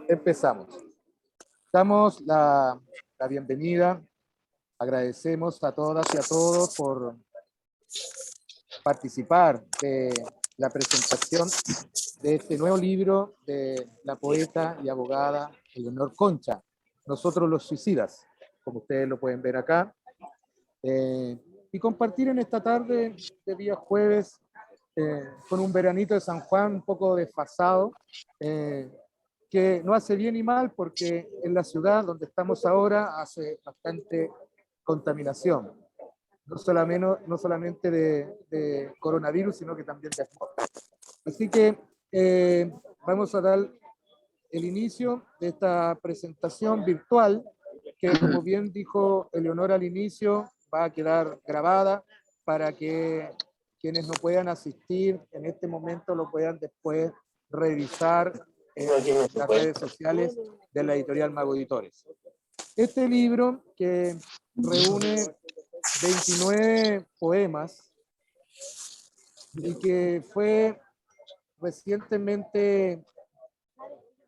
Empezamos. Damos la bienvenida. Agradecemos a todas y a todos por participar de la presentación de este nuevo libro de la poeta y abogada Eleonor Concha, Nosotros los suicidas, como ustedes lo pueden ver acá. Y compartir en esta tarde de día jueves con un veranito de San Juan un poco desfasado, que no hace bien ni mal porque en la ciudad donde estamos ahora hace bastante contaminación, no solamente de coronavirus, sino que también de smog. Así que vamos a dar el inicio de esta presentación virtual, que como bien dijo Eleonora al inicio, va a quedar grabada para que quienes no puedan asistir en este momento lo puedan después revisar en las redes sociales de la editorial Mago Editores. Este libro, que reúne 29 poemas y que fue recientemente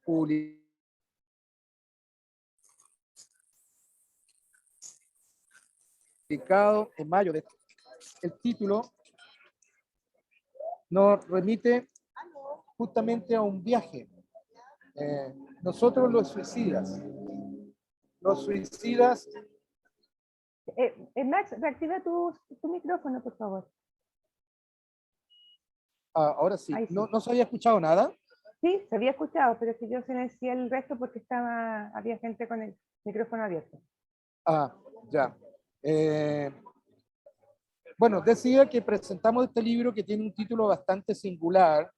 publicado en mayo. El título nos remite justamente a un viaje. Nosotros los suicidas. Los suicidas. Max, reactiva tu micrófono, por favor. Ahora sí. Ahí sí. ¿No se había escuchado nada? Sí, se había escuchado, pero es que yo silencié el resto porque había gente con el micrófono abierto. Ya. Bueno, decía que presentamos este libro que tiene un título bastante singular,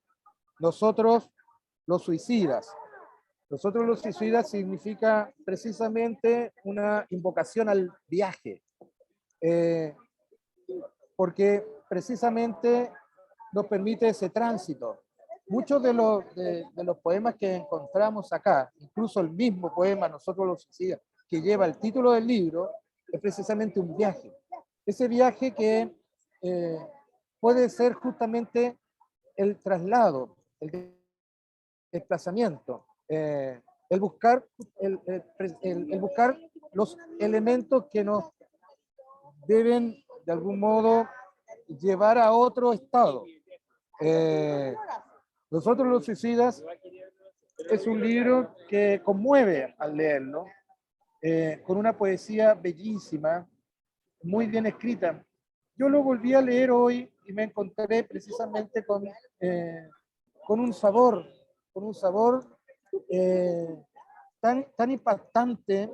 Nosotros los suicidas. Nosotros los suicidas significa precisamente una invocación al viaje, porque precisamente nos permite ese tránsito. Muchos de los poemas que encontramos acá, incluso el mismo poema Nosotros los suicidas, que lleva el título del libro, es precisamente un viaje. Ese viaje que puede ser justamente el traslado, el desplazamiento, el buscar los elementos que nos deben de algún modo llevar a otro estado. Nosotros los suicidas es un libro que conmueve al leerlo, con una poesía bellísima, muy bien escrita. Yo lo volví a leer hoy y me encontré precisamente con un sabor tan impactante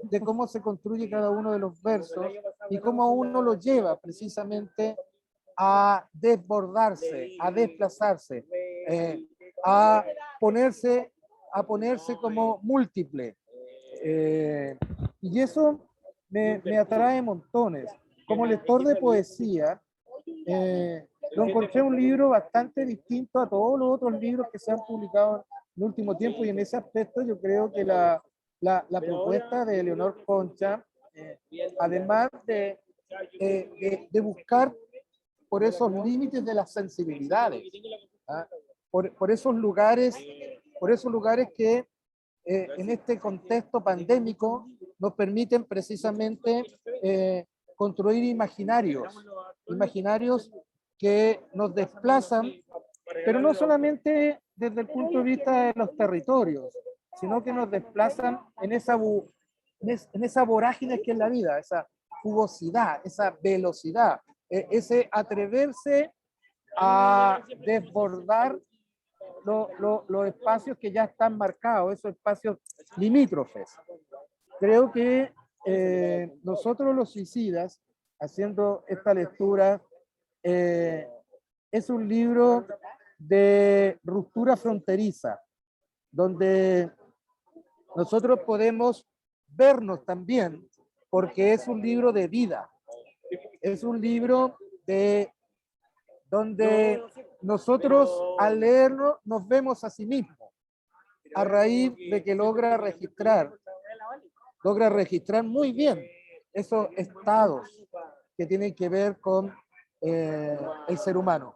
de cómo se construye cada uno de los versos y cómo uno lo lleva precisamente a desbordarse, a desplazarse, a ponerse como múltiple. Y eso me atrae montones. Como lector de poesía, lo encontré un libro bastante distinto a todos los otros libros que se han publicado en el último tiempo, y en ese aspecto yo creo que la propuesta de Eleonor Concha, además de buscar por esos límites de las sensibilidades, por esos lugares que en este contexto pandémico nos permiten precisamente construir imaginarios que nos desplazan, pero no solamente desde el punto de vista de los territorios, sino que nos desplazan en esa vorágine que es la vida, esa jugosidad, esa velocidad, ese atreverse a desbordar los espacios que ya están marcados, esos espacios limítrofes. Creo que nosotros los suicidas, haciendo esta lectura, es un libro de ruptura fronteriza, donde nosotros podemos vernos también, porque es un libro de vida, es un libro donde nosotros al leerlo nos vemos a sí mismos, a raíz de que logra registrar muy bien esos estados que tienen que ver con el ser humano.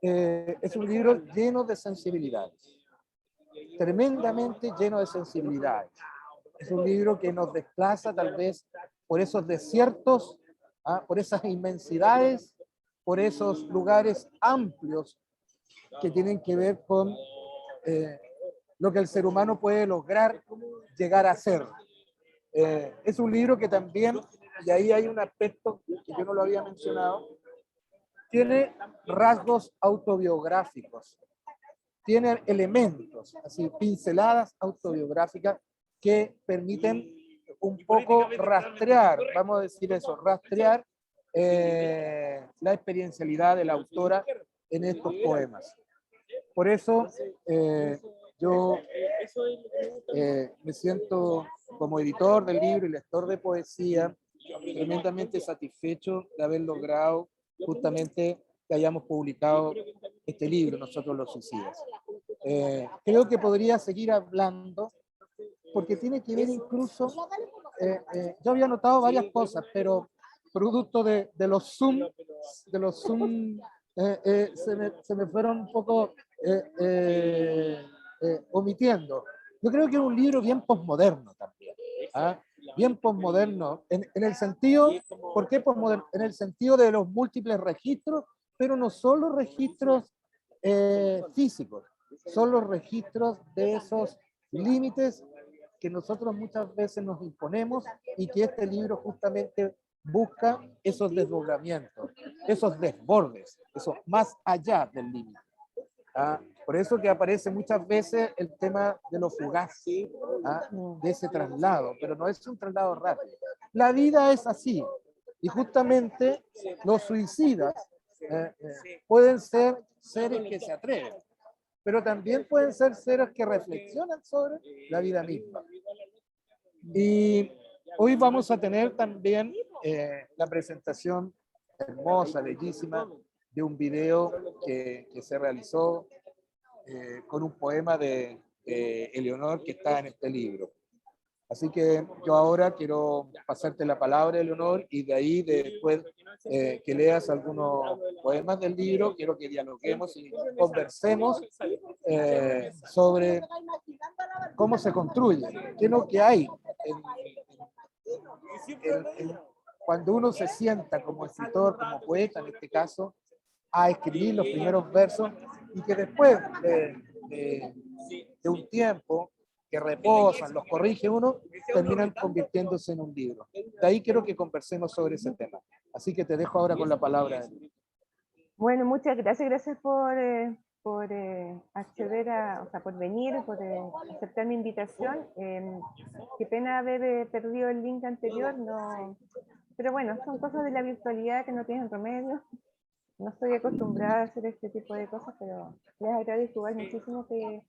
es un libro lleno de sensibilidades, tremendamente lleno de sensibilidades. Es un libro que nos desplaza tal vez por esos desiertos, por esas inmensidades, por esos lugares amplios que tienen que ver con lo que el ser humano puede lograr llegar a ser. Es un libro que también, y ahí hay un aspecto que yo no lo había mencionado, tiene rasgos autobiográficos, tiene elementos, así pinceladas autobiográficas que permiten un poco rastrear, vamos a decir eso, rastrear la experiencialidad de la autora en estos poemas. Por eso yo me siento como editor del libro y lector de poesía tremendamente satisfecho de haber logrado justamente que hayamos publicado este libro, Nosotros los Suicidas. Creo que podría seguir hablando porque tiene que ver incluso, yo había notado varias cosas, pero producto de los Zoom, se me fueron un poco omitiendo. Yo creo que es un libro bien posmoderno también, bien posmoderno, en el sentido, ¿por qué posmoderno? En el sentido de los múltiples registros, pero no solo registros físicos, son los registros de esos límites que nosotros muchas veces nos imponemos y que este libro justamente busca esos desdoblamientos, esos desbordes, eso más allá del límite. Por eso que aparece muchas veces el tema de lo fugaz, de ese traslado, pero no es un traslado rápido. La vida es así, y justamente los suicidas pueden ser seres que se atreven, pero también pueden ser seres que reflexionan sobre la vida misma. Y hoy vamos a tener también la presentación hermosa, bellísima, de un video que se realizó con un poema de Eleonor que está en este libro. Así que yo ahora quiero pasarte la palabra, Eleonor, y de ahí después que leas algunos poemas del libro, quiero que dialoguemos y conversemos sobre cómo se construye, qué es lo que hay cuando uno se sienta como escritor, como poeta en este caso, a escribir los primeros versos y que después de un tiempo que reposan, los corrige uno, terminan convirtiéndose en un libro. De ahí quiero que conversemos sobre ese tema. Así que te dejo ahora con la palabra. Bueno, muchas gracias, gracias por acceder a, o sea, por venir, por aceptar mi invitación. Qué pena haber perdido el link anterior, no, pero bueno, son cosas de la virtualidad que no tienen remedio. No estoy acostumbrada a hacer este tipo de cosas, pero les agradezco igual muchísimo que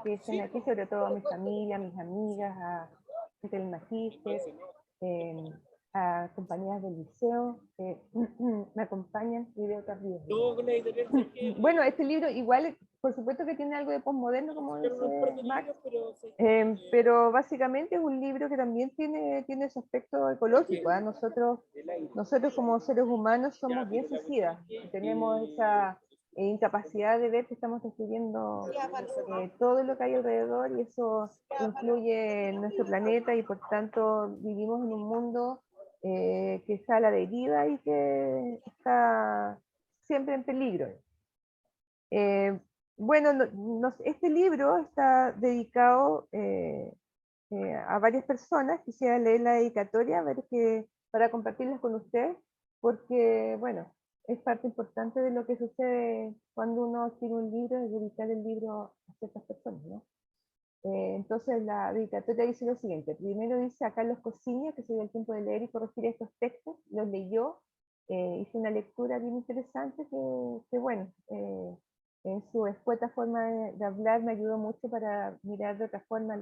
estén aquí, sobre todo a mi familia, a mis amigas, a gente del magíster, a compañeras del liceo que me acompañan y de otras vidas. Bueno, este libro igual, por supuesto que tiene algo de posmoderno, como dice Max, pero básicamente es un libro que también tiene su aspecto ecológico. Nosotros como seres humanos somos bien suicidas, tenemos esa incapacidad de ver que estamos destruyendo todo lo que hay alrededor y eso influye en nuestro planeta y por tanto vivimos en un mundo que está a la deriva y que está siempre en peligro. Bueno, este libro está dedicado a varias personas. Quisiera leer la dedicatoria, a ver para compartirlas con ustedes, porque, bueno, es parte importante de lo que sucede cuando uno escribe un libro, es dedicar el libro a ciertas personas, ¿no? Entonces la dedicatoria dice lo siguiente. Primero dice a Carlos Cosiña, que se dio el tiempo de leer y corregir estos textos, los leyó, hizo una lectura bien interesante que bueno, en su escueta forma de hablar me ayudó mucho para mirar de otra forma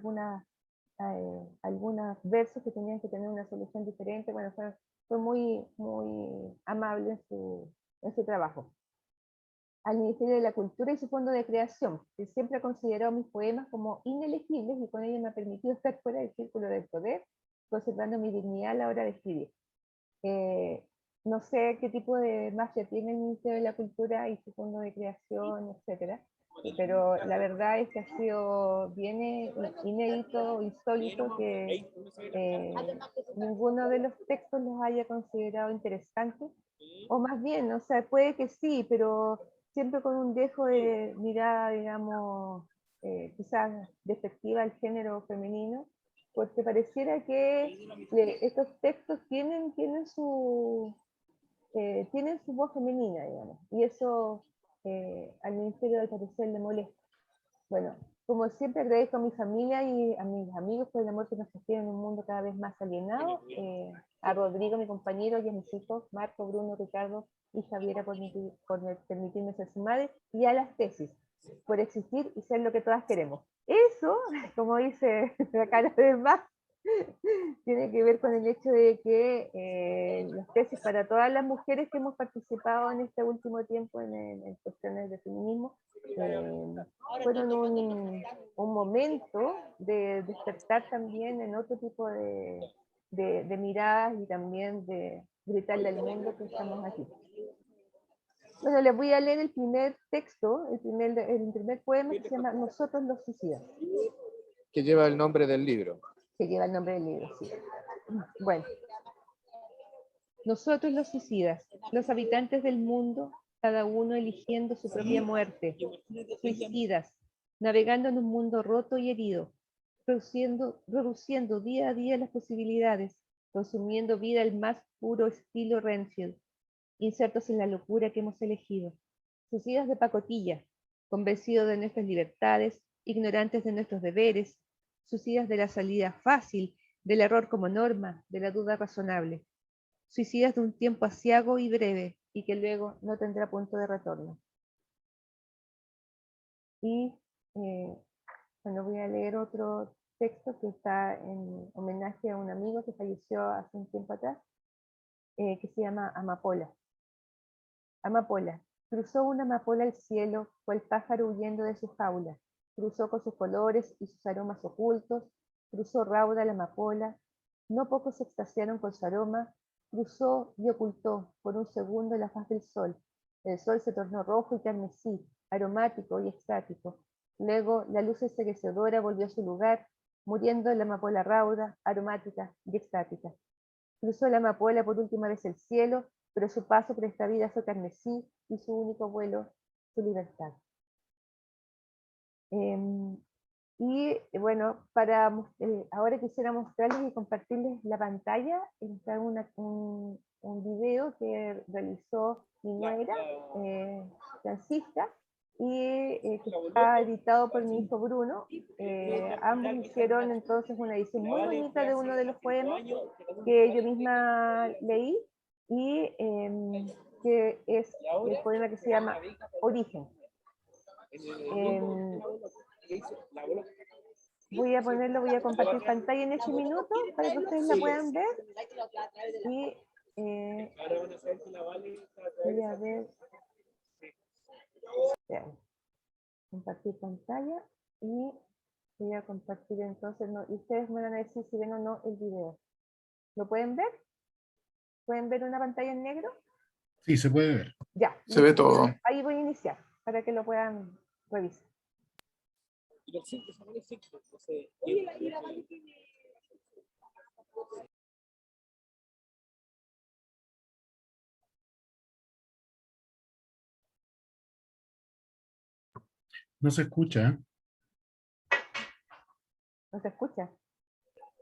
algunos versos que tenían que tener una solución diferente. Bueno, fue muy, muy amable en su trabajo. Al Ministerio de la Cultura y su Fondo de Creación, que siempre ha considerado mis poemas como inelegibles y con ello me ha permitido estar fuera del círculo del poder, conservando mi dignidad a la hora de escribir. no sé qué tipo de magia tiene el Ministerio de la Cultura y su fondo de creación, etcétera, pero la verdad es que ha sido bien inédito, insólito, que ninguno de los textos los haya considerado interesantes, o más bien, o sea, puede que sí, pero siempre con un dejo de mirada, digamos, quizás despectiva al género femenino, porque pareciera que estos textos tienen su voz femenina, digamos, y eso al ministerio al parecer le molesta. Bueno, como siempre agradezco a mi familia y a mis amigos por el amor que nos sostienen en un mundo cada vez más alienado, a Rodrigo, mi compañero, y a mis hijos, Marco, Bruno, Ricardo y Javiera por permitirme ser su madre, y a las tesis, por existir y ser lo que todas queremos. Eso, como dice la cara de más, tiene que ver con el hecho de que las tesis para todas las mujeres que hemos participado en este último tiempo en cuestiones de feminismo fueron un momento de despertar también en otro tipo de miradas y también de gritarle al mundo que estamos aquí. Bueno, les voy a leer el primer texto, el primer poema que se llama Nosotros los suicidas. Que lleva el nombre del libro. Que lleva el nombre del libro, sí. Bueno. Nosotros los suicidas, los habitantes del mundo, cada uno eligiendo su propia muerte, suicidas, navegando en un mundo roto y herido, reduciendo día a día las posibilidades, consumiendo vida al más puro estilo Renfield, insertos en la locura que hemos elegido, suicidas de pacotilla, convencidos de nuestras libertades, ignorantes de nuestros deberes, suicidas de la salida fácil, del error como norma, de la duda razonable, suicidas de un tiempo aciago y breve, y que luego no tendrá punto de retorno. Y bueno, voy a leer otro texto que está en homenaje a un amigo que falleció hace un tiempo atrás, que se llama Amapola. Amapola. Cruzó una amapola al cielo, cual pájaro huyendo de su jaula. Cruzó con sus colores y sus aromas ocultos. Cruzó rauda la amapola. No pocos se extasiaron con su aroma. Cruzó y ocultó por un segundo la faz del sol. El sol se tornó rojo y carmesí, aromático y extático. Luego la luz enceguecedora volvió a su lugar, muriendo la amapola rauda, aromática y extática. Cruzó la amapola por última vez el cielo, pero su paso por esta vida fue carmesí y su único vuelo, su libertad. Y bueno, ahora quisiera mostrarles y compartirles la pantalla. Está un video que realizó mi nuera, Francisca, y que está editado por mi hijo Bruno. Ambos hicieron entonces una edición muy bonita de uno de los poemas que yo misma leí, y que es el poema que se llama Origen. Voy a compartir pantalla en este minuto para que ustedes la puedan ver. Y voy a ver. Compartir pantalla y voy a compartir entonces, y ustedes me van a decir si ven o no el video. ¿Lo pueden ver? ¿Pueden ver una pantalla en negro? Sí, se puede ver. Ya. Se ve todo. Ahí voy a iniciar para que lo puedan revisar. No se escucha. ¿No se escucha?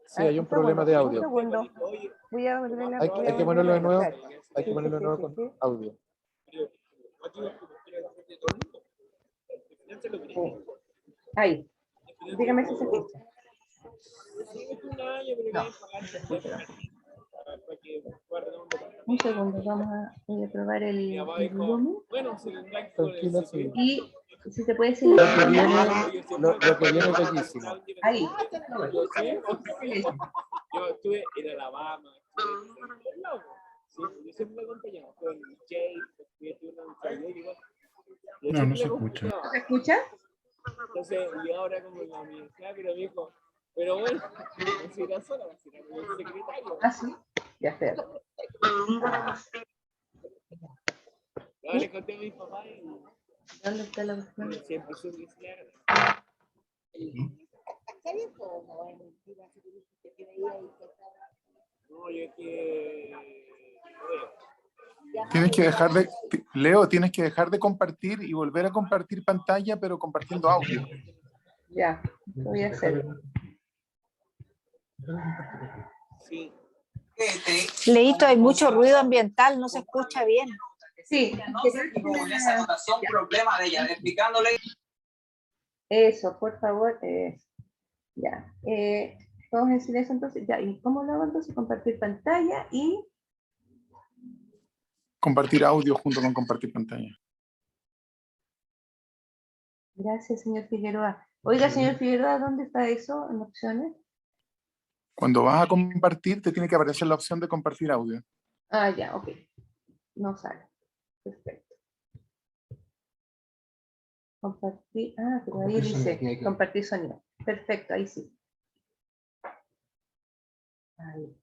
Sí, hay un problema de audio. Un segundo. Voy a Hay que ponerlo de nuevo. Hay que ponerlo de nuevo con audio. Ahí. Dígame si se escucha. No, no se escucha. Un segundo, voy a probar el volumen. Tranquila, sí. Y si se puede silenciar. Lo que viene es bellísimo. Ahí. Yo estuve en Alabama. Yo siempre me acompañaba con Jay. No, no se escucha. ¿No se escucha? Entonces, y ahora como en la universidad, pero me dijo, pero bueno, no se irá sola, sino con el secretario. Ah, sí. Ya está. No, le conté a mi papá y ¿Dónde está la opción? siempre supe que se le agrada. No, yo es que... Tienes que dejar de, Leo, tienes que dejar de compartir y volver a compartir pantalla, pero compartiendo audio. Ya, lo voy a hacer. Sí. Leíto, hay mucho ruido ambiental, no se escucha bien. Sí, un problema de ella, explicándole. eso, por favor. Ya. Todos en silencio entonces. Ya, ¿y cómo lo hago entonces? Compartir pantalla y... Compartir audio junto con compartir pantalla. Gracias, señor Figueroa. Oiga, señor Figueroa, ¿dónde está eso en opciones? Cuando vas a compartir, te tiene que aparecer la opción de compartir audio. Ah, ya, ok. No sale. Perfecto. Compartir. Ah, pero ahí dice compartir sonido. Perfecto, ahí sí. Ahí.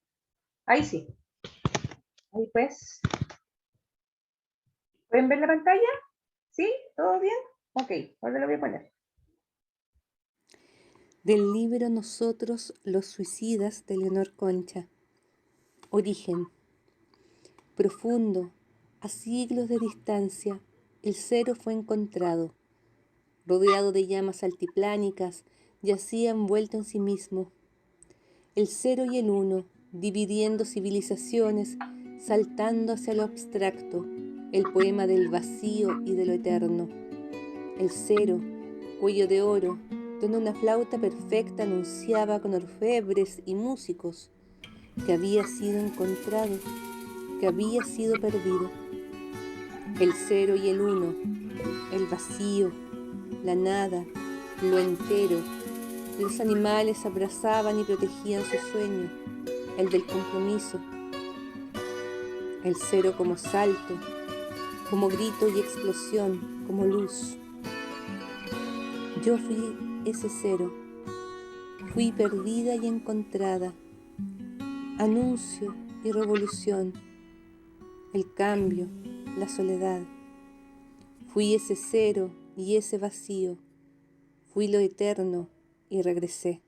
Ahí sí. Ahí pues. ¿Pueden ver la pantalla? ¿Sí? ¿Todo bien? Ok, ahora lo voy a poner. Del libro Nosotros los suicidas de Leonor Concha. Origen. Profundo, a siglos de distancia, el cero fue encontrado. Rodeado de llamas altiplánicas, yacía envuelto en sí mismo. El cero y el uno, dividiendo civilizaciones, saltando hacia lo abstracto, el poema del vacío y de lo eterno. El cero, cuello de oro, donde una flauta perfecta anunciaba con orfebres y músicos que había sido encontrado, que había sido perdido. El cero y el uno, el vacío, la nada, lo entero. Los animales abrazaban y protegían su sueño, el del compromiso. El cero como salto, como grito y explosión, como luz. Yo fui ese cero, fui perdida y encontrada, anuncio y revolución, el cambio, la soledad. Fui ese cero y ese vacío, fui lo eterno y regresé.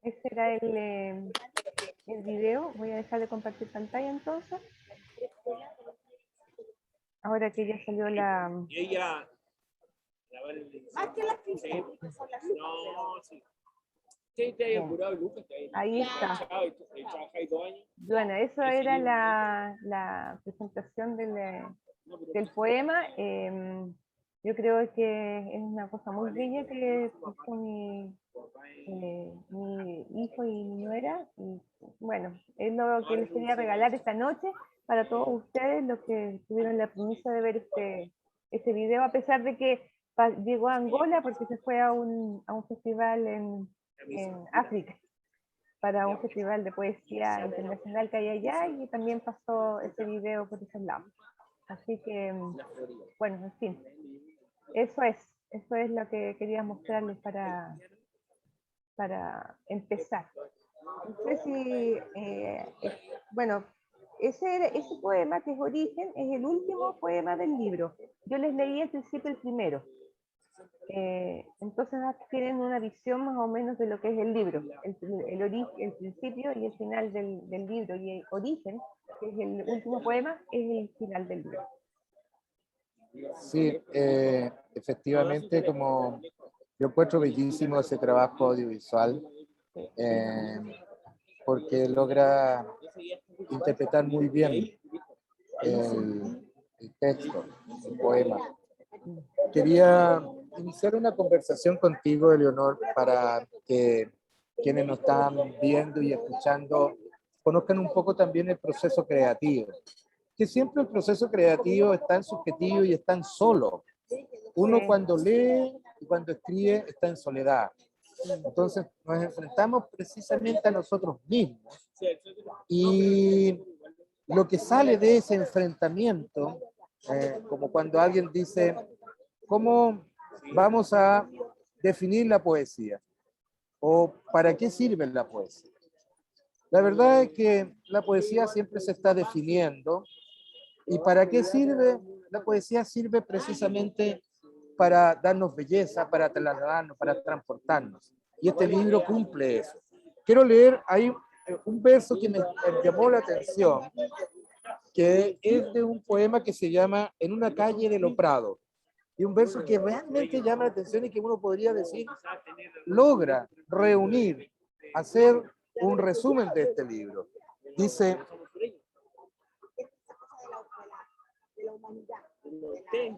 Ese era el video. Voy a dejar de compartir pantalla entonces. Ahora que ya salió la... Y ella... Más que las princesas son las... No, sí. Sí, te hay curado Lucas, te hay... Ahí está. Trabajáis 2 años. Bueno, eso era la presentación del poema. Yo creo que es una cosa muy bella que puso mi hijo y mi nuera. Y bueno, es lo que les quería regalar esta noche para todos ustedes, los que tuvieron la primicia de ver este video, a pesar de que llegó a Angola porque se fue a un festival en África, para un festival de poesía internacional que hay allá, y también pasó ese video por esos lados. Así que, bueno, en fin, eso es lo que quería mostrarles para empezar. No sé si, bueno, ese poema que es Origen es el último poema del libro. Yo les leí al principio el primero. Entonces tienen una visión más o menos de lo que es el libro, el principio y el final del libro, y el Origen, que es el último poema, es el final del libro. Sí, efectivamente, como yo encuentro bellísimo ese trabajo audiovisual, porque logra interpretar muy bien el texto, el poema. Quería iniciar una conversación contigo, Eleonor, para que quienes nos están viendo y escuchando conozcan un poco también el proceso creativo. Que siempre el proceso creativo es tan subjetivo y es tan solo. Uno cuando lee y cuando escribe está en soledad. Entonces nos enfrentamos precisamente a nosotros mismos. Y lo que sale de ese enfrentamiento, como cuando alguien dice, ¿cómo vamos a definir la poesía? ¿O para qué sirve la poesía? La verdad es que la poesía siempre se está definiendo. ¿Y para qué sirve? La poesía sirve precisamente para darnos belleza, para trasladarnos, para transportarnos. Y este libro cumple eso. Quiero leer ahí un verso que me llamó la atención, que es de un poema que se llama En una calle de Lo Prado. Y un verso que realmente llama la atención y que uno podría decir logra reunir, hacer un resumen de este libro. Dice: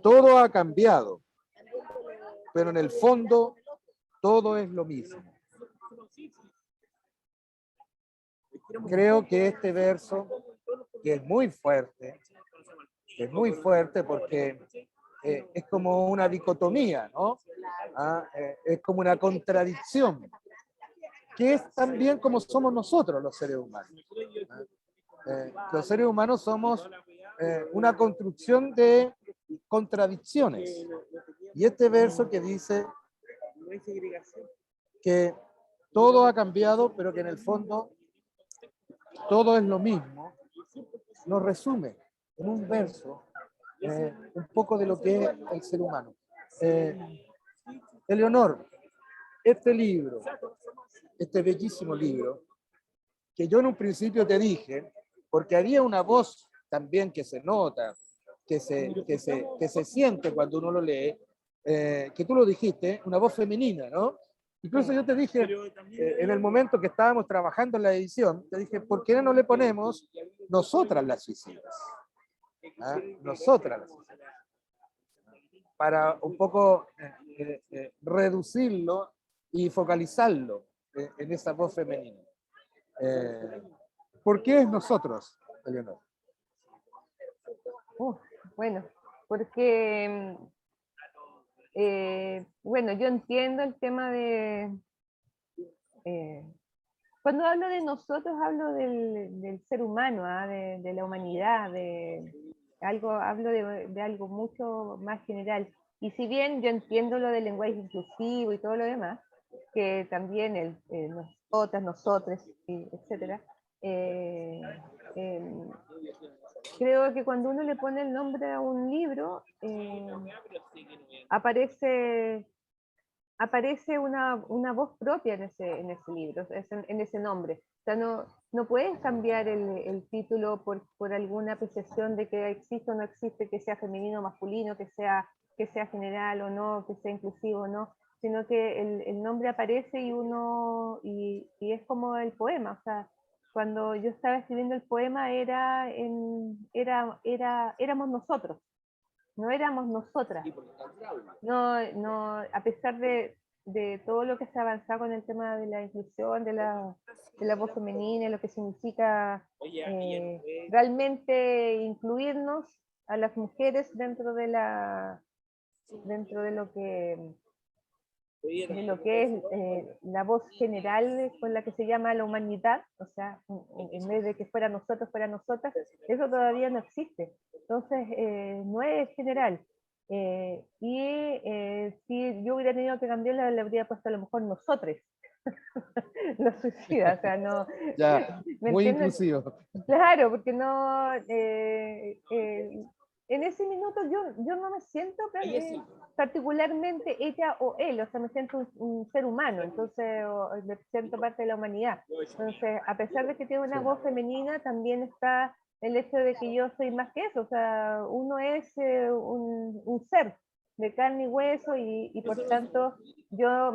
todo ha cambiado, pero en el fondo todo es lo mismo. Creo que este verso, que es muy fuerte porque es como una dicotomía, ¿no? Es como una contradicción, que es también como somos nosotros los seres humanos. Los seres humanos somos una construcción de contradicciones. Y este verso que dice que todo ha cambiado, pero que en el fondo todo es lo mismo, nos resume en un verso un poco de lo que es el ser humano. Eleonor, este libro, este bellísimo libro, que yo en un principio te dije, porque había una voz también que se nota, que se siente cuando uno lo lee, que tú lo dijiste, una voz femenina, ¿no? Incluso yo te dije, en el momento que estábamos trabajando en la edición, te dije, ¿por qué no le ponemos nosotras las suicidas? Nosotras las suicidas. Para un poco reducirlo y focalizarlo en esa voz femenina. ¿Por qué es nosotros, Eleonor? Bueno, porque bueno, yo entiendo el tema de cuando hablo de nosotros hablo del ser humano, de la humanidad, hablo de algo mucho más general. Y si bien yo entiendo lo del lenguaje inclusivo y todo lo demás, que también nosotras, nosotros, etcétera, creo que cuando uno le pone el nombre a un libro, aparece una voz propia en ese libro, en ese nombre. O sea, no puedes cambiar el título por alguna apreciación de que existe o no existe, que sea femenino o masculino, que sea general o no, que sea inclusivo o no, sino que el nombre aparece y es como el poema. O sea, cuando yo estaba escribiendo el poema éramos nosotros. No éramos nosotras. No, a pesar de todo lo que se ha avanzado con el tema de la inclusión, de la voz femenina, lo que significa realmente incluirnos a las mujeres dentro de lo que es la voz general con la que se llama la humanidad, o sea, en vez de que fuera nosotros, fuera nosotras, eso todavía no existe. Entonces, no es general. Si yo hubiera tenido que cambiarla, le habría puesto a lo mejor nosotros, los suicidas, o sea, no... Ya, muy inclusivo. Claro, porque no... en ese minuto yo no me siento particularmente ella o él, o sea, me siento un ser humano, entonces me siento parte de la humanidad. Entonces, a pesar de que tiene una voz femenina, también está el hecho de que yo soy más que eso, o sea, uno es un ser de carne y hueso y por tanto yo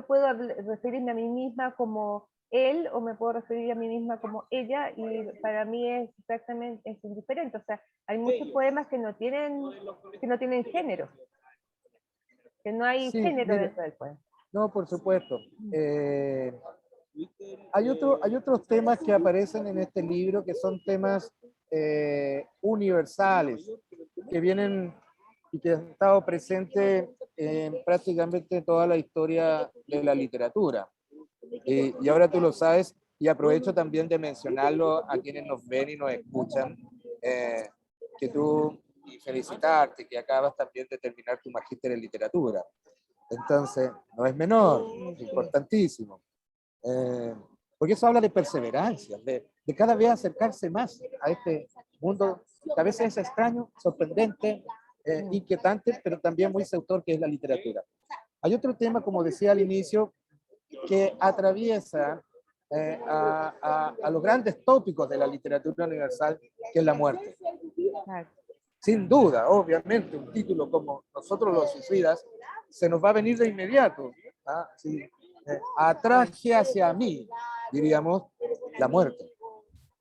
puedo referirme a mí misma como él o me puedo referir a mí misma como ella y para mí es exactamente indiferente. O sea, hay muchos poemas que no tienen género, que no hay género dentro del poema. No, por supuesto. Hay otros temas que aparecen en este libro que son temas universales, que vienen y que han estado presentes en prácticamente toda la historia de la literatura. Y ahora tú lo sabes, y aprovecho también de mencionarlo a quienes nos ven y nos escuchan, y felicitarte, que acabas también de terminar tu magíster en literatura. Entonces, no es menor, es importantísimo. Porque eso habla de perseverancia, de cada vez acercarse más a este mundo que a veces es extraño, sorprendente, inquietante, pero también muy seductor, que es la literatura. Hay otro tema, como decía al inicio, que atraviesa a los grandes tópicos de la literatura universal, que es la muerte. Claro. Sin duda, obviamente, un título como Nosotros los suicidas se nos va a venir de inmediato. ¿Ah? Sí. Atraje hacia mí, diríamos, la muerte.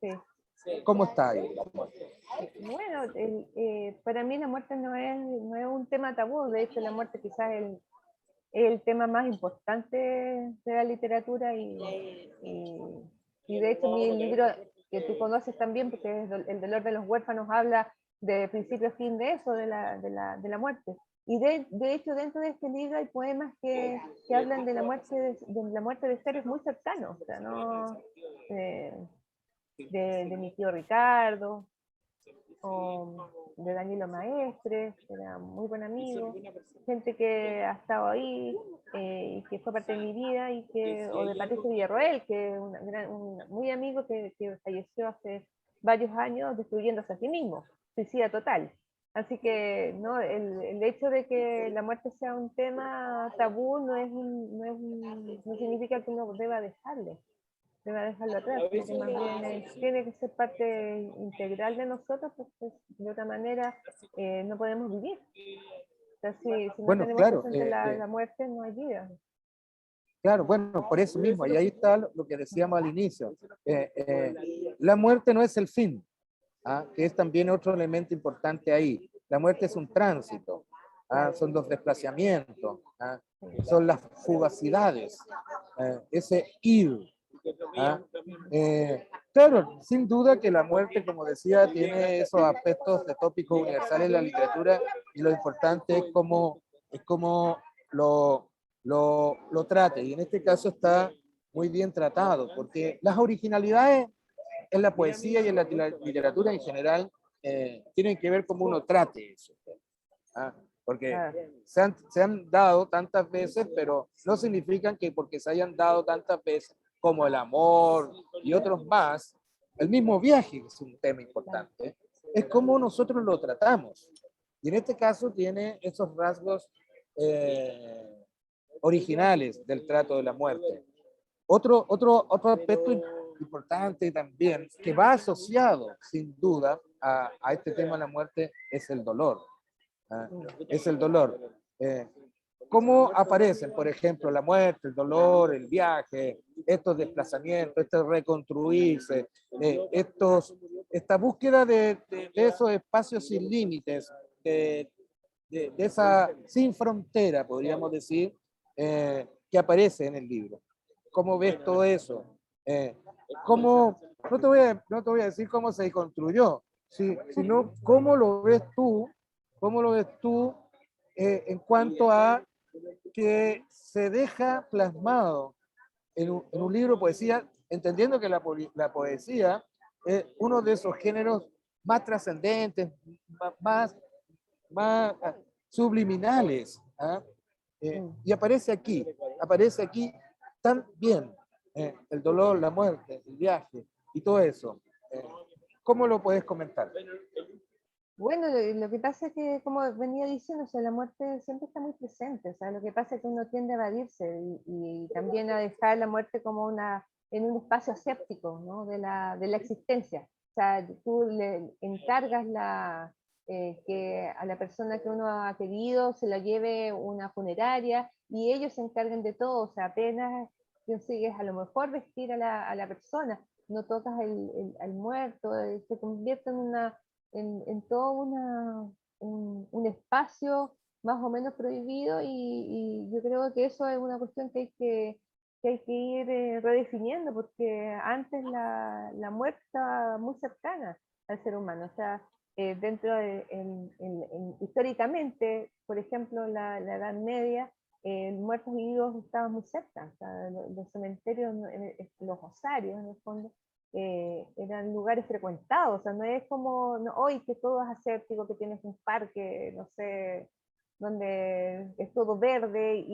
Sí. ¿Cómo está ahí la muerte? Bueno, para mí la muerte no es un tema tabú. De hecho, la muerte quizás es el tema más importante de la literatura y de hecho mi libro, que tú conoces también, porque es El dolor de los huérfanos, habla de principio a fin de eso, de la muerte. Y de hecho dentro de este libro hay poemas que hablan de la muerte de seres muy cercanos, o sea, ¿no? De mi tío Ricardo, o de Danilo Maestre, que era muy buen amigo, gente que ha estado ahí y que fue parte de mi vida, o de Patricio Villarroel, que es un muy amigo que falleció hace varios años destruyéndose a sí mismo, suicida total. Así que ¿no? El hecho de que la muerte sea un tema tabú no significa que uno deba dejarlo atrás, porque más bien tiene que ser parte integral de nosotros, porque de otra manera no podemos vivir. O sea, si no Bueno, tenemos claro, presente la muerte, no hay vida. claro, bueno, por eso mismo, y ahí está lo que decíamos al inicio. La muerte no es el fin, que es también otro elemento importante ahí. La muerte es un tránsito, son los desplazamientos, son las fugacidades, ese ir. Claro, sin duda que la muerte, como decía, tiene esos aspectos de tópicos universales en la literatura, y lo importante es cómo lo trate, y en este caso está muy bien tratado, porque las originalidades en la poesía y en la literatura en general tienen que ver cómo uno trate eso. Porque se han dado tantas veces, pero no significan que porque se hayan dado tantas veces, como el amor y otros más, el mismo viaje, que es un tema importante, es como nosotros lo tratamos. Y en este caso tiene esos rasgos originales del trato de la muerte. Otro aspecto importante también, que va asociado sin duda a este tema de la muerte, es el dolor. Es el dolor. ¿Cómo aparecen, por ejemplo, la muerte, el dolor, el viaje, estos desplazamientos, este reconstruirse, esta búsqueda de esos espacios sin límites, de esa sin frontera, podríamos decir, que aparece en el libro? ¿Cómo ves todo eso? ¿Cómo, no te voy a decir cómo se construyó, sino cómo lo ves tú, en cuanto a que se deja plasmado en un libro de poesía, entendiendo que la poesía es uno de esos géneros más trascendentes, más subliminales, y aparece aquí tan bien, el dolor, la muerte, el viaje y todo eso. ¿Cómo lo puedes comentar? Bueno, lo que pasa es que, como venía diciendo, o sea, la muerte siempre está muy presente. O sea, lo que pasa es que uno tiende a evadirse y también a dejar la muerte como en un espacio aséptico, ¿no? de la existencia. O sea, tú le encargas que a la persona que uno ha querido se la lleve una funeraria y ellos se encarguen de todo. O sea, apenas consigues a lo mejor vestir a la persona, no tocas al muerto, se convierte en todo un espacio más o menos prohibido y yo creo que eso es una cuestión que hay que ir redefiniendo, porque antes la muerte estaba muy cercana al ser humano. O sea, históricamente, por ejemplo, la Edad Media, muertos y vivos estaban muy cerca. O sea, los cementerios, los osarios, en el fondo, eran lugares frecuentados. O sea, no es como hoy que todo es aséptico, que tienes un parque, no sé, donde es todo verde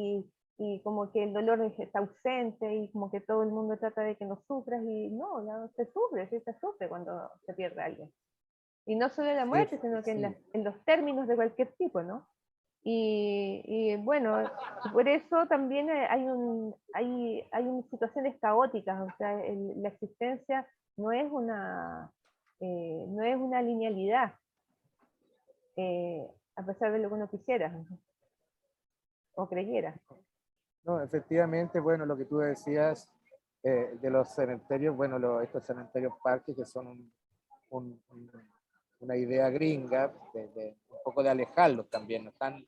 y como que el dolor está ausente y como que todo el mundo trata de que no sufras y no, no se sufre, sí se sufre cuando se pierde a alguien. Y no solo en la muerte, sino que en los términos de cualquier tipo, ¿no? Y bueno, por eso también hay situaciones caóticas, o sea, la existencia no es no es una linealidad, a pesar de lo que uno quisiera o creyera. No, efectivamente, bueno, lo que tú decías de los cementerios, bueno, estos cementerios parques que son una idea gringa, un poco de alejarlos también, no están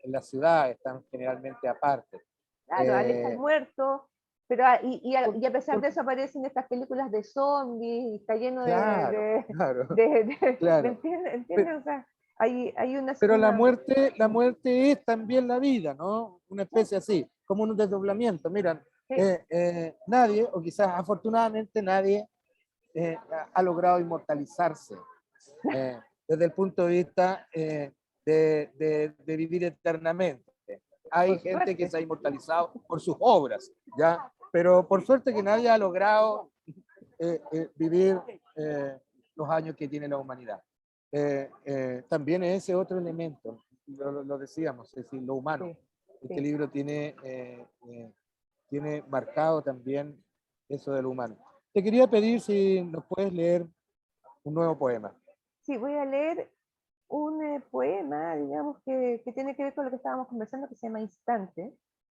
en la ciudad, están generalmente aparte. Claro, aleja al muerto, pero y a pesar de eso aparecen estas películas de zombies y está lleno Claro, ¿me claro. entiendes? O sea, hay una... Pero la muerte es también la vida, ¿no? Una especie así, como un desdoblamiento. Mira, nadie, o quizás afortunadamente nadie, ha logrado inmortalizarse desde el punto de vista de vivir eternamente. Hay gente que se ha inmortalizado por sus obras, ¿ya? Pero por suerte que nadie ha logrado vivir los años que tiene la humanidad. También ese otro elemento, lo decíamos, es decir, lo humano. Sí, Este libro tiene marcado también eso de lo humano. Te quería pedir si nos puedes leer un nuevo poema. Sí, voy a leer un poema, digamos, que tiene que ver con lo que estábamos conversando, que se llama Instante,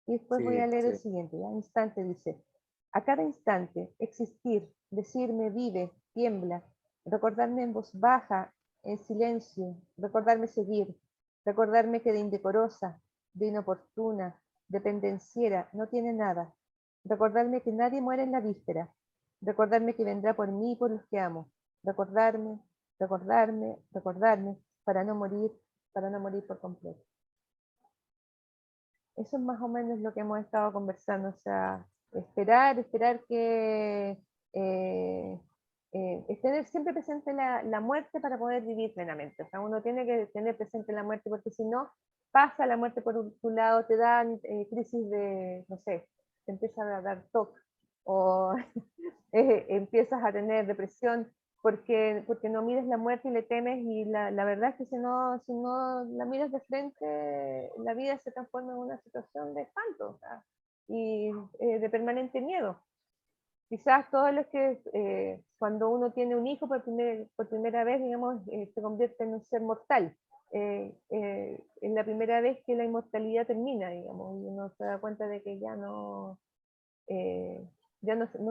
y después voy a leer el siguiente. ¿Ya? Instante dice: a cada instante, existir, decirme vive, tiembla, recordarme en voz baja, en silencio, recordarme seguir, recordarme que de indecorosa, de inoportuna, de pendenciera, no tiene nada, recordarme que nadie muere en la víspera, recordarme que vendrá por mí y por los que amo, recordarme, recordarme, para no morir por completo. Eso es más o menos lo que hemos estado conversando, o sea, esperar que tener siempre presente la muerte para poder vivir plenamente. O sea, uno tiene que tener presente la muerte porque si no, pasa la muerte por tu lado, te dan crisis de, no sé, te empieza a dar TOC o empiezas a tener depresión porque no miras la muerte y le temes, y la verdad es que si no la miras de frente, la vida se transforma en una situación de espanto, o sea, y de permanente miedo. Quizás todos los que cuando uno tiene un hijo por primera vez, digamos, se convierte en un ser mortal. Es la primera vez que la inmortalidad termina, digamos, y uno se da cuenta de que ya no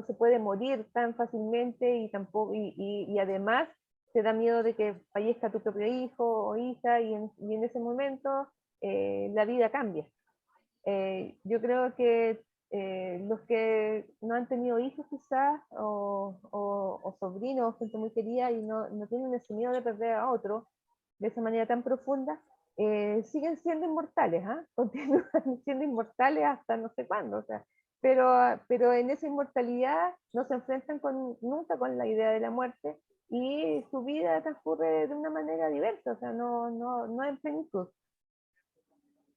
se puede morir tan fácilmente, y tampoco y además te da miedo de que fallezca tu propio hijo o hija, y en ese momento la vida cambia. Yo creo que los que no han tenido hijos quizás o sobrinos, gente muy querida, y no tienen ese miedo de perder a otro de esa manera tan profunda, siguen siendo inmortales, continúan siendo inmortales hasta no sé cuándo, o sea, pero en esa inmortalidad no se enfrentan nunca con la idea de la muerte, y su vida transcurre de una manera diversa, o sea, no en plenitud.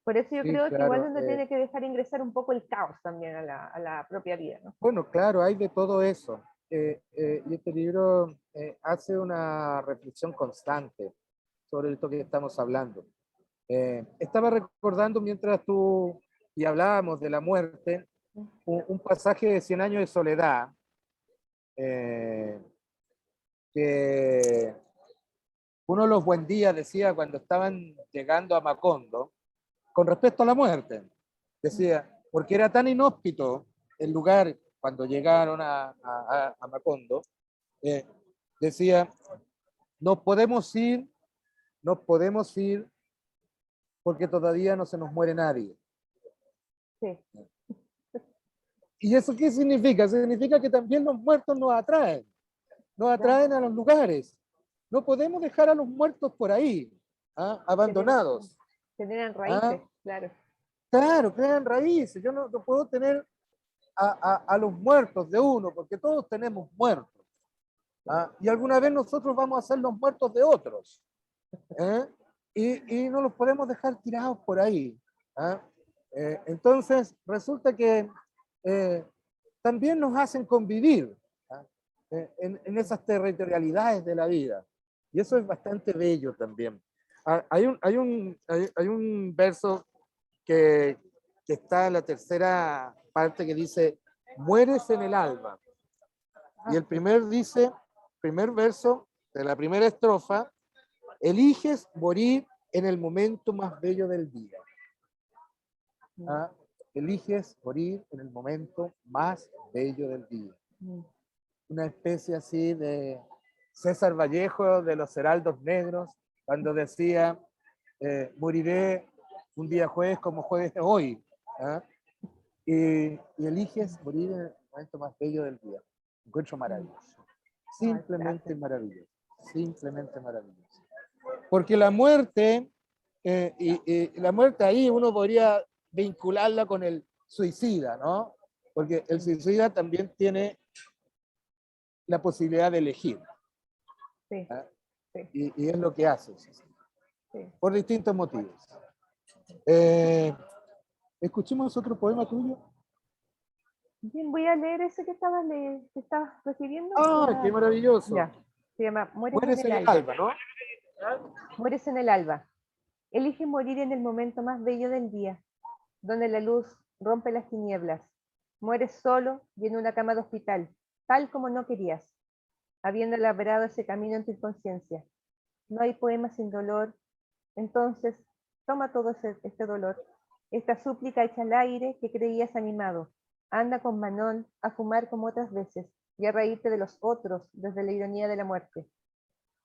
Por eso yo creo que igual uno tiene que dejar ingresar un poco el caos también a la propia vida, ¿no? Bueno, claro, hay de todo eso. Y este libro hace una reflexión constante sobre esto que estamos hablando. Estaba recordando mientras tú y hablábamos de la muerte, un pasaje de 100 años de soledad, que uno de los Buendía decía cuando estaban llegando a Macondo, con respecto a la muerte, decía, porque era tan inhóspito el lugar cuando llegaron a Macondo, decía, nos podemos ir porque todavía no se nos muere nadie. Sí. ¿Y eso qué significa? Significa que también los muertos nos atraen a los lugares. No podemos dejar a los muertos por ahí, abandonados. Generan raíces, claro. Claro, crean raíces. Yo no puedo tener a los muertos de uno, porque todos tenemos muertos. Y alguna vez nosotros vamos a ser los muertos de otros. Y no los podemos dejar tirados por ahí. Entonces, resulta que también nos hacen convivir, ¿ah? En esas territorialidades de la vida. Y eso es bastante bello también. Hay un verso que está en la tercera parte que dice, mueres en el alba. Y el primer verso de la primera estrofa, eliges morir en el momento más bello del día. ¿Ah? Eliges morir en el momento más bello del día. Una especie así de César Vallejo de los Heraldos Negros, cuando decía, moriré un día jueves como jueves de hoy. ¿Ah? Y eliges morir en el momento más bello del día. Encuentro maravilloso. Simplemente maravilloso. Simplemente maravilloso. Porque la muerte, y la muerte ahí uno podría vincularla con el suicida, ¿no? Porque el suicida también tiene la posibilidad de elegir. Sí, ¿Ah? sí. Y es lo que hace. Sí. Por distintos motivos. Escuchemos otro poema tuyo. Bien, voy a leer ese que estabas refiriendo. ¡Ah, qué maravilloso! Ya, se llama Mueres Mueres en en el el alba. alba, ¿no? Mueres en el alba. Elige morir en el momento más bello del día, donde la luz rompe las tinieblas. Mueres solo y en una cama de hospital, tal como no querías, habiendo labrado ese camino en tu inconsciencia. No hay poema sin dolor. Entonces, toma todo este dolor, esta súplica hecha al aire que creías animado. Anda con Manon a fumar como otras veces y a reírte de los otros desde la ironía de la muerte.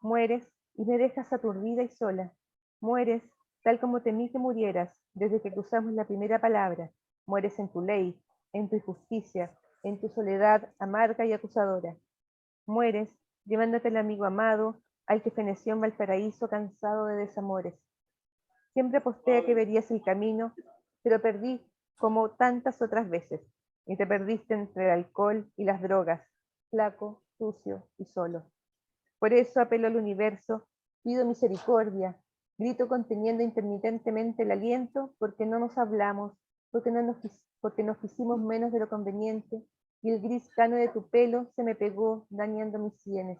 Mueres y me dejas aturdida y sola. Mueres tal como temí que murieras desde que cruzamos la primera palabra. Mueres en tu ley, en tu injusticia, en tu soledad amarga y acusadora. Mueres llevándote al amigo amado, al que feneció en Valparaíso cansado de desamores. Siempre aposté a que verías el camino, pero perdí como tantas otras veces, y te perdiste entre el alcohol y las drogas, flaco, sucio y solo. Por eso apelo al universo, pido misericordia, grito conteniendo intermitentemente el aliento, porque no nos hablamos, porque nos quisimos menos de lo conveniente, y el gris cano de tu pelo se me pegó dañando mis sienes.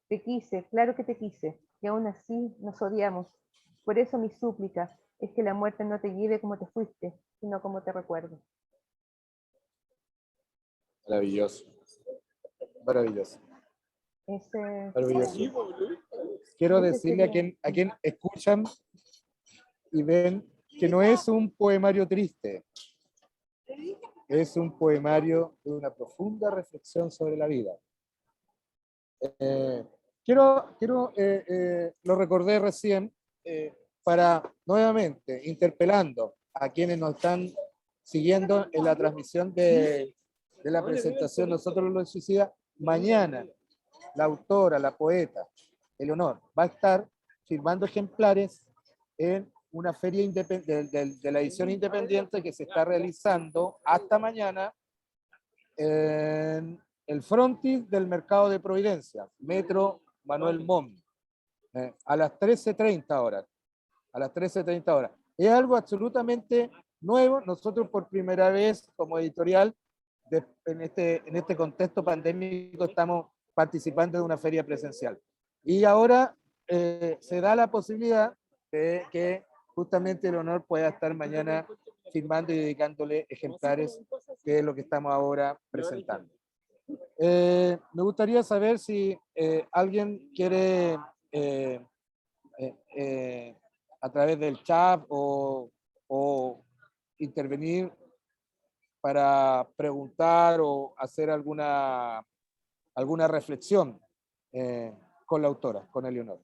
Te quise, claro que te quise, y aún así nos odiamos. Por eso mi súplica es que la muerte no te lleve como te fuiste, sino como te recuerdo. Maravilloso. Maravilloso. Ese, Maravilloso. Quiero ese decirle sería- a quien escuchan y ven que no es un poemario triste, es un poemario de una profunda reflexión sobre la vida. Lo recordé recién, para nuevamente interpelando a quienes nos están siguiendo en la transmisión de la presentación Nosotros los Suicidas. Mañana la autora, la poeta Eleonor va a estar firmando ejemplares en una feria de la edición independiente que se está realizando hasta mañana en el frontis del Mercado de Providencia, Metro Manuel Montt, a las 13:30 horas. A las 13:30 horas. Es algo absolutamente nuevo. Nosotros por primera vez como editorial, en este contexto pandémico, estamos participando de una feria presencial. Y ahora se da la posibilidad de que justamente Leonor pueda estar mañana firmando y dedicándole ejemplares, que es lo que estamos ahora presentando. Me gustaría saber si alguien quiere a través del chat o intervenir para preguntar o hacer alguna reflexión con la autora, con Eleonor.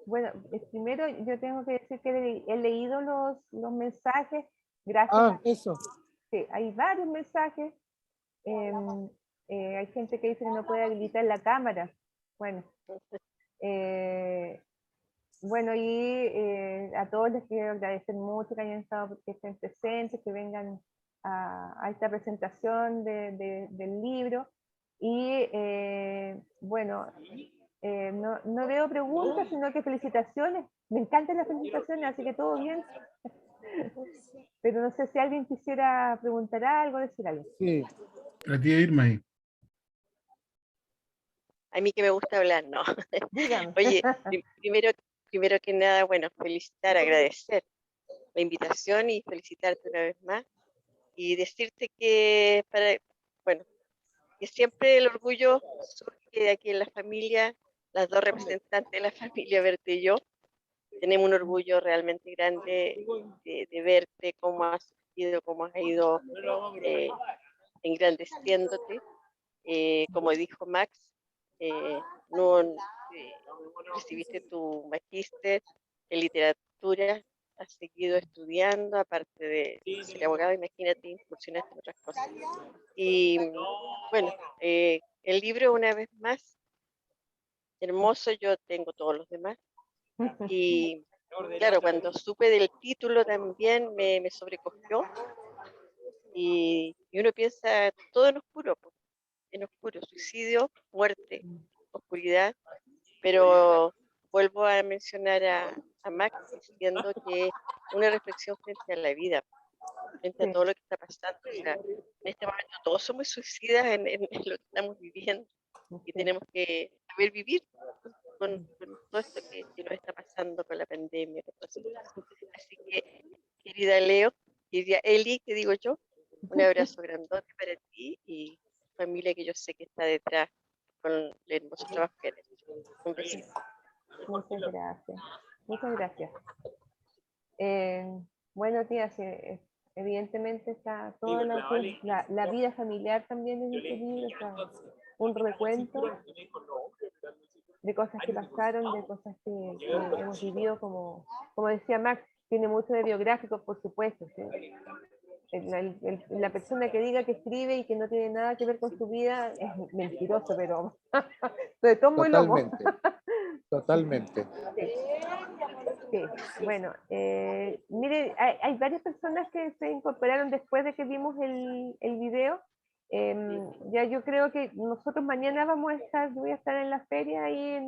Bueno, primero yo tengo que decir que he leído los mensajes. Gracias. Ah, eso. Sí, hay varios mensajes. Hay gente que dice que no puede habilitar la cámara. Bueno, bueno, y a todos les quiero agradecer mucho que hayan estado, que estén presentes, que vengan a esta presentación del libro. Y bueno, No veo preguntas, sino que felicitaciones. Me encantan las felicitaciones, así que todo bien. Pero no sé si alguien quisiera preguntar algo, decir algo. Sí, La tía Irma ahí. A mí que me gusta hablar, no. Dígame. Oye, primero que nada, bueno, felicitar, agradecer la invitación y felicitarte una vez más. Y decirte que, bueno, que siempre el orgullo surge de aquí en la familia, las dos representantes de la familia, Berta y yo. Tenemos un orgullo realmente grande de verte, cómo has surgido, cómo has ido engrandeciéndote. Como dijo Max, no recibiste tu magíster en literatura, has seguido estudiando, aparte de ser abogado, imagínate, incursionaste en otras cosas. Y bueno, el libro, una vez más, hermoso, yo tengo todos los demás. Y claro, cuando supe del título también me sobrecogió. Y uno piensa todo en oscuro, suicidio, muerte, oscuridad, pero vuelvo a mencionar a Max diciendo que una reflexión frente a la vida, frente a todo lo que está pasando. O sea, en este momento todos somos suicidas en lo que estamos viviendo y tenemos que saber vivir con todo esto que nos está pasando con la pandemia. Así que, querida Leo, querida Eli, que digo yo, un abrazo grandote para ti y familia que yo sé que está detrás con el hermoso trabajo que han hecho. Un besito. Muchas gracias. Muchas gracias. Bueno, tía, sí, evidentemente está toda la vida familiar también en este libro, está un recuento de cosas que pasaron, de cosas que hemos vivido, como decía Max, tiene mucho de biográfico, por supuesto. ¿Sí? La persona que diga que escribe y que no tiene nada que ver con su vida es mentiroso, pero de tomo y lomo. totalmente, totalmente. Sí. Sí, bueno, mire, hay varias personas que se incorporaron después de que vimos el video. Ya yo creo que nosotros mañana yo voy a estar en la feria ahí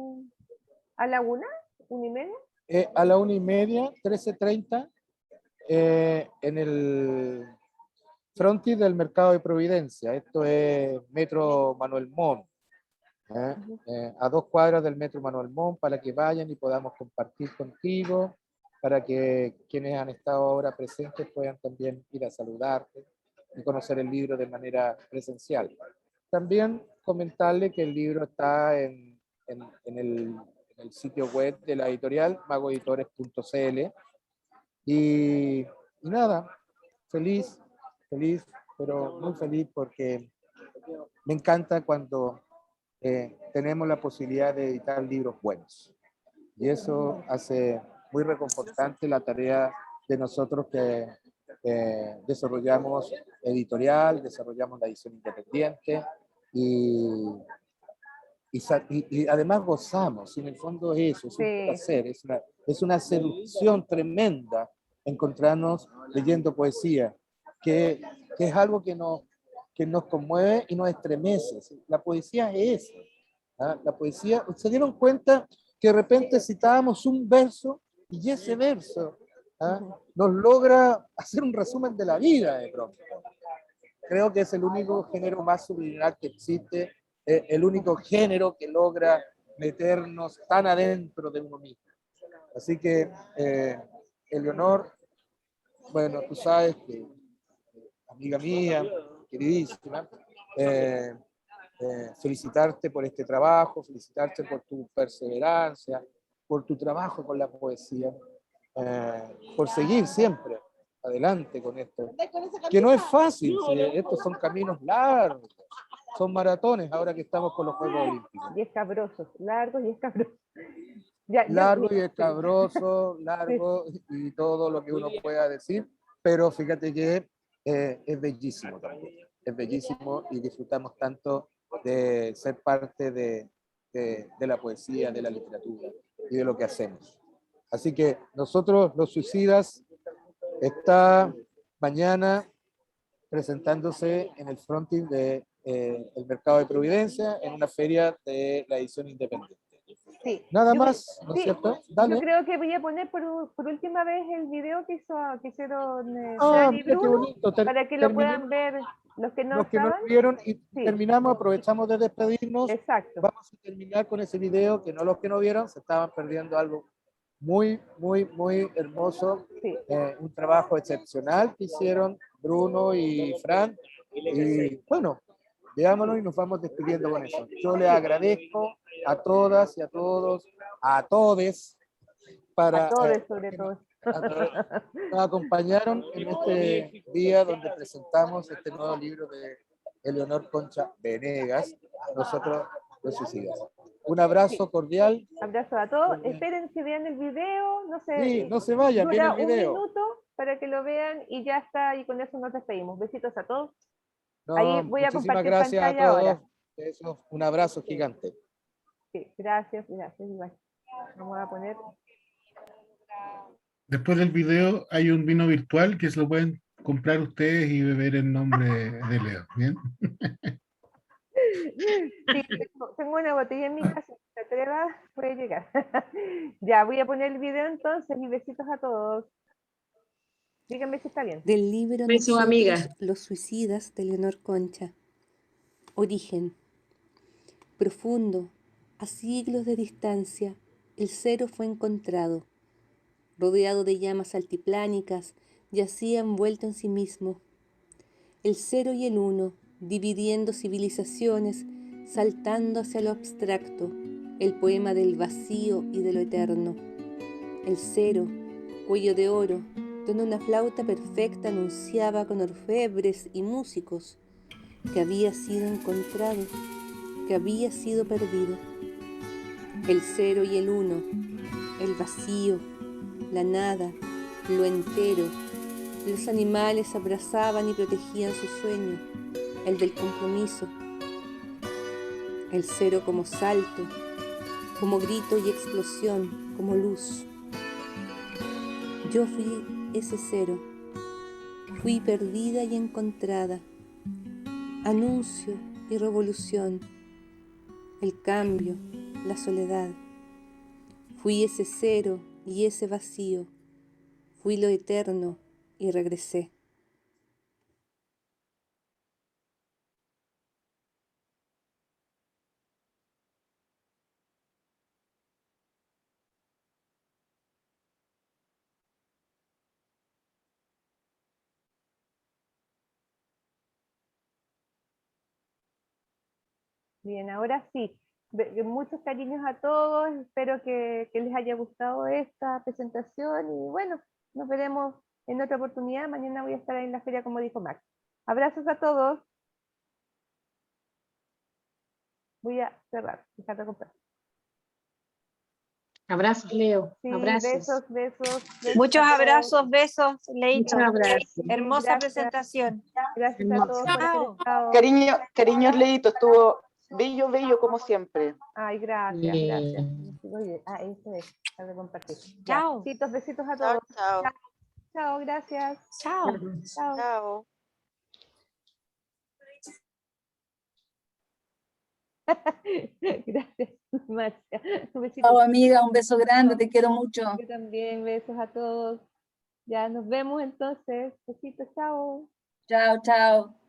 a la 1:30. A la 1:30, 13:30, en el frontis del Mercado de Providencia. Esto es Metro Manuel Montt, a 2 cuadras del Metro Manuel Montt, para que vayan y podamos compartir contigo, para que quienes han estado ahora presentes puedan también ir a saludarte y conocer el libro de manera presencial. También comentarle que el libro está en el sitio web de la editorial, magoeditores.cl. Y nada, feliz, pero muy feliz, porque me encanta cuando tenemos la posibilidad de editar libros buenos. Y eso hace muy reconfortante la tarea de nosotros que desarrollamos editorial, desarrollamos la edición independiente y además gozamos. En el fondo es eso, es un placer, es una seducción tremenda encontrarnos leyendo poesía, que es algo que nos conmueve y nos estremece. La poesía es eso. La poesía, ¿se dieron cuenta que de repente citábamos un verso y ese verso nos logra hacer un resumen de la vida de pronto? Creo que es el único género más subliminal que existe, el único género que logra meternos tan adentro de uno mismo. Así que, Eleonor, bueno, tú sabes que, amiga mía, queridísima, felicitarte por este trabajo, felicitarte por tu perseverancia, por tu trabajo con la poesía, por seguir siempre adelante con esto, que no es fácil, estos son caminos largos, son maratones ahora que estamos con los Juegos Olímpicos. Y escabrosos, largos y escabrosos. Largo y escabroso, largo y todo lo que uno pueda decir, pero fíjate que es bellísimo también, es bellísimo y disfrutamos tanto de ser parte de la poesía, de la literatura y de lo que hacemos. Así que nosotros, Los Suicidas, está mañana presentándose en el frontis del Mercado de Providencia en una feria de la edición independiente. Sí. Nada Yo- más, ¿no es sí, cierto? Yo Dale. creo que voy a poner por última vez el video que hicieron Ah, Fran y mira qué Bruno, bonito. para que lo Terminemos puedan ver los que no los que no estaban. lo vieron y Sí. terminamos, aprovechamos de despedirnos. Exacto. Vamos a terminar con ese video que no los que no vieron se estaban perdiendo algo muy, muy, muy hermoso. Sí. Un trabajo excepcional que hicieron Bruno y Fran. Y bueno, veámonos y nos vamos despidiendo con eso. Yo les agradezco a todas y a todos, a todes, para A todos, sobre que todo. nos acompañaron en este día donde presentamos este nuevo libro de Eleonor Concha Venegas, Nosotros los Suicidas. Un abrazo cordial. Abrazo a todos. Muy bien. Esperen que vean el video. No sé. Sí, no se vayan, viene Dura el video. un minuto para que lo vean y ya está. Y con eso nos despedimos. Besitos a todos. No, Ahí voy a muchísimas compartir gracias a pantalla todos. ahora. Eso, un abrazo gigante. Sí, gracias, igual. Vamos a poner. Después del video hay un vino virtual que se lo pueden comprar ustedes y beber en nombre de Leo. ¿Bien? Sí, tengo una botella en mi casa, si se atreva, puede llegar. Ya, voy a poner el video entonces y besitos a todos. Díganme si está bien. Del libro Beso, Nosotros, amiga. los suicidas de Leonor Concha. Origen. Profundo, a siglos de distancia, el cero fue encontrado. Rodeado de llamas altiplánicas, yacía envuelto en sí mismo. El cero y el uno, dividiendo civilizaciones, saltando hacia lo abstracto, el poema del vacío y de lo eterno. El cero, cuello de oro, donde una flauta perfecta anunciaba con orfebres y músicos que había sido encontrado, que había sido perdido. El cero y el uno, el vacío, la nada, lo entero. Los animales abrazaban y protegían su sueño, el del compromiso. El cero como salto, como grito y explosión, como luz. Yo fui ese cero, fui perdida y encontrada, anuncio y revolución, el cambio, la soledad. Fui ese cero y ese vacío, fui lo eterno y regresé. Bien, ahora sí. Muchos cariños a todos. Espero que les haya gustado esta presentación y bueno, nos veremos en otra oportunidad. Mañana voy a estar en la feria, como dijo Max. Abrazos a todos. Voy a cerrar, dejar de comprar. Abrazos, Leo. Sí, Abrazos. besos. Muchos a todos. abrazos, besos, Leito. Muchos abrazos. Hermosa Gracias. presentación. Gracias a todos por haber Chao. estado. Cariños, Leito, estuvo bello como siempre. Ay, gracias. Muy bien. Eso es, dejar de compartir. Ya, Chao. besitos a Chao, todos. chao. Chao, gracias. Chao. Chao. Chao. Gracias, Marcia. Un besito. Chao, amiga, un beso grande, te quiero mucho. Yo también, besos a todos. Ya nos vemos entonces. Besitos, chao. Chao, chao.